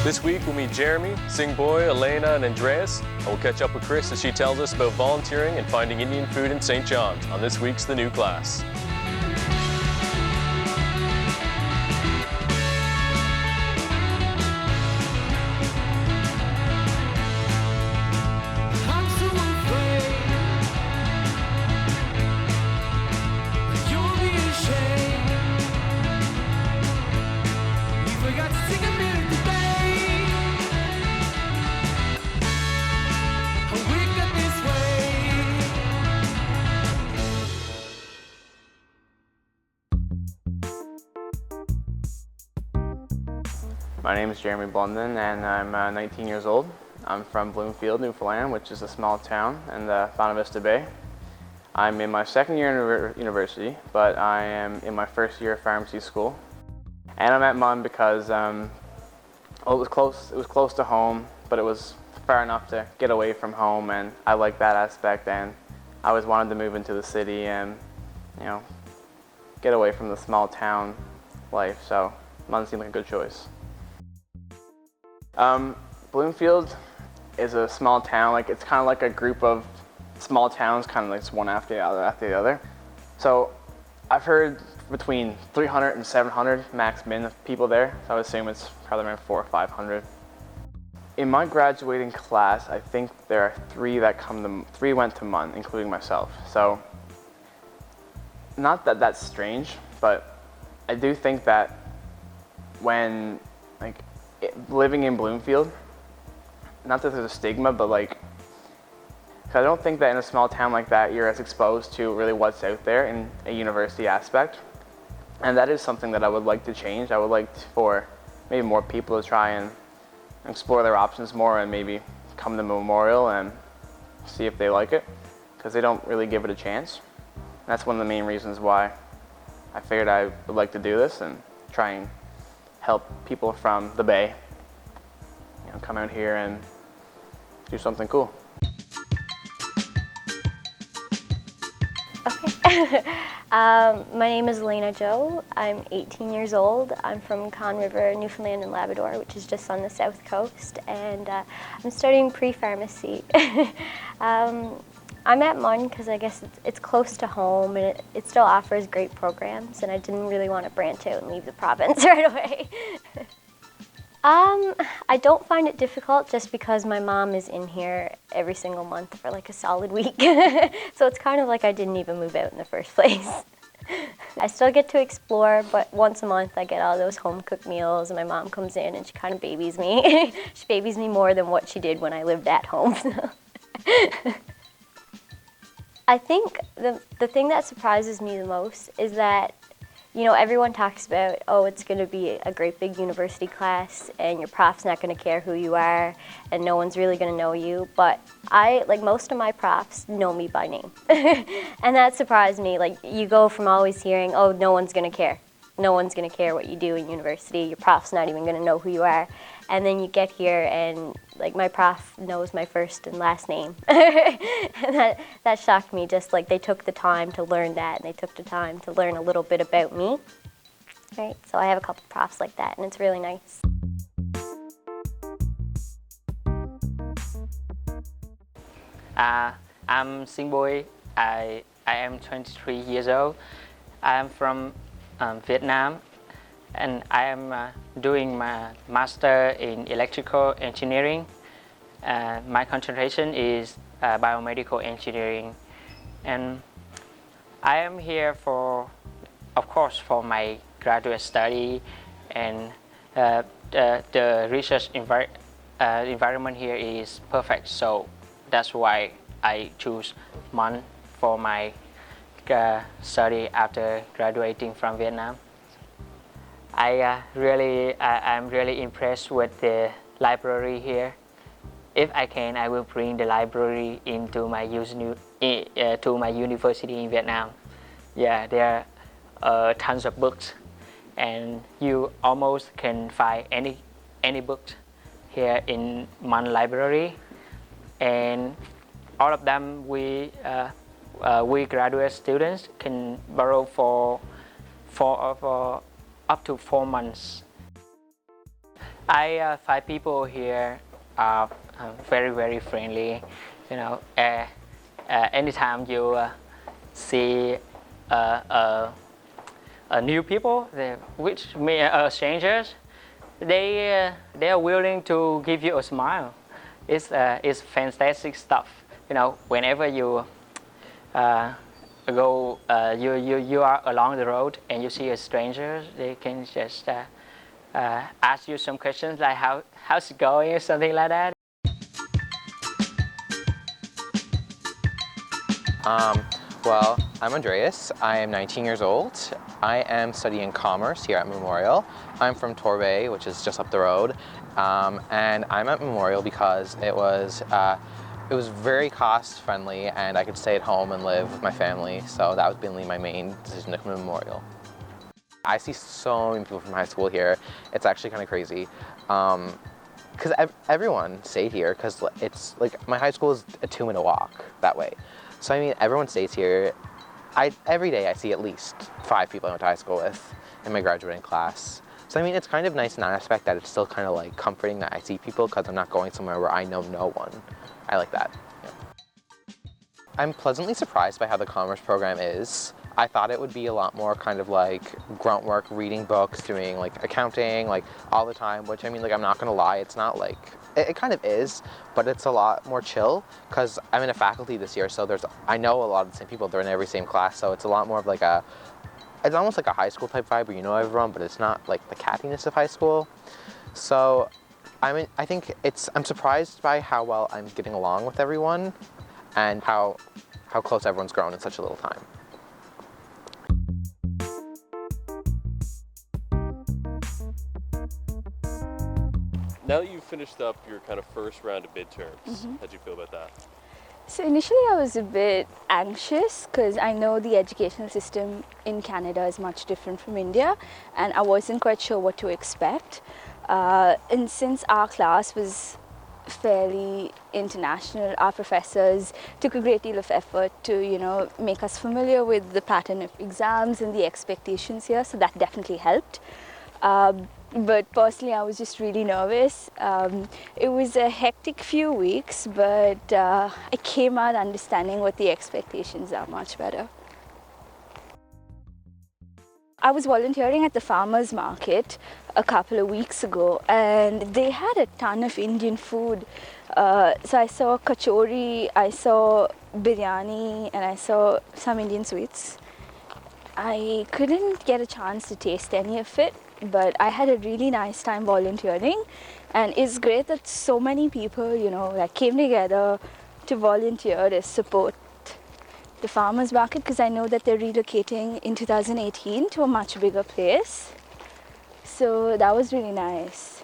This week we'll meet Jeremy, Singboy, Alaina, and Andreas, and we'll catch up with Chris as she tells us about volunteering and finding Indian food in St. John's on this week's The New Class. My name is Jeremy Blunden and I'm 19 years old. I'm from Bloomfield, Newfoundland, which is a small town in the Fountain Vista Bay. I'm in my second year in university, but I am in my first year of pharmacy school. And I'm at MAANS because it was close to home, but it was far enough to get away from home, and I like that aspect, and I always wanted to move into the city and, you know, get away from the small town life, so MAANS seemed like a good choice. Bloomfield is a small town. Like, it's kind of like a group of small towns, kind of like one after the other. So I've heard between 300 and 700 max min of people there. So I would assume it's probably around 400 or 500. In my graduating class, I think there are three went to MAANS, including myself. So not that that's strange, but I do think that when living in Bloomfield, not that there's a stigma, but cause I don't think that in a small town like that you're as exposed to really what's out there in a university aspect. And that is something that I would like to change. I would like for maybe more people to try and explore their options more and maybe come to Memorial and see if they like it, because they don't really give it a chance. And that's one of the main reasons why I figured I would like to do this and try and help people from the Bay, you know, come out here and do something cool. Okay. My name is Alaina Joe. I'm 18 years old. I'm from Conn River, Newfoundland and Labrador, which is just on the south coast, and I'm studying pre-pharmacy. I'm at MAANS because I guess it's close to home and it still offers great programs, and I didn't really want to branch out and leave the province right away. I don't find it difficult just because my mom is in here every single month for like a solid week. So it's kind of like I didn't even move out in the first place. I still get to explore, but once a month I get all those home-cooked meals, and my mom comes in and she kind of babies me. She babies me more than what she did when I lived at home. I think the thing that surprises me the most is that, you know, everyone talks about, oh, it's going to be a great big university class and your prof's not going to care who you are and no one's really going to know you. But most of my profs know me by name. And that surprised me. Like, you go from always hearing, oh, no one's going to care. No one's going to care what you do in university. Your prof's not even going to know who you are. And then you get here and like my prof knows my first and last name. And that shocked me, just like they took the time to learn that, and they took the time to learn a little bit about me. Right? So I have a couple profs like that, and it's really nice. I'm Singboy. I am 23 years old. I am from Vietnam, and I am doing my master in electrical engineering. My concentration is biomedical engineering, and I am here of course, for my graduate study, and the research environment here is perfect. So that's why I choose MAANS for my study after graduating from Vietnam. I'm really impressed with the library here. If I can, I will bring the library into my to my university in Vietnam. Yeah, there are tons of books, and you almost can find any books here in MAANS library, and all of them we graduate students can borrow for up to 4 months. I find people here are very, very friendly. You know, anytime you see new people, which may strangers, they are willing to give you a smile. It's fantastic stuff. You know, whenever you go, you are along the road and you see a stranger, they can just ask you some questions like how's it going or something like that. Well, I'm Andreas. I am 19 years old. I am studying commerce here at Memorial. I'm from Torbay, which is just up the road, and I'm at Memorial because it was very cost friendly and I could stay at home and live with my family, so that was mainly my main decision to come to Memorial. I see so many people from high school here. It's actually kind of crazy. Because everyone stayed here because it's like my high school is a 2-minute walk that way. So I mean, everyone stays here. Every day I see at least 5 people I went to high school with in my graduating class. So I mean, it's kind of nice in that aspect that it's still kind of like comforting that I see people because I'm not going somewhere where I know no one. I like that. Yeah. I'm pleasantly surprised by how the commerce program is. I thought it would be a lot more kind of like grunt work, reading books, doing like accounting, like all the time, which I mean, like I'm not gonna lie, it's not like, it kind of is, but it's a lot more chill because I'm in a faculty this year, so I know a lot of the same people, they're in every same class, so it's a lot more of like it's almost like a high school type vibe where you know everyone, but it's not like the cattiness of high school. So I mean, I'm surprised by how well I'm getting along with everyone and how close everyone's grown in such a little time. Now that you've finished up your kind of first round of midterms, how'd you feel about that? So initially I was a bit anxious because I know the educational system in Canada is much different from India and I wasn't quite sure what to expect. And since our class was fairly international, our professors took a great deal of effort to, you know, make us familiar with the pattern of exams and the expectations here, so that definitely helped. But personally, I was just really nervous. It was a hectic few weeks, but I came out understanding what the expectations are much better. I was volunteering at the farmers market a couple of weeks ago and they had a ton of Indian food. So I saw kachori, I saw biryani, and I saw some Indian sweets. I couldn't get a chance to taste any of it, but I had a really nice time volunteering, and it's great that so many people, you know, like came together to volunteer to support the farmers market, because I know that they're relocating in 2018 to a much bigger place. So that was really nice.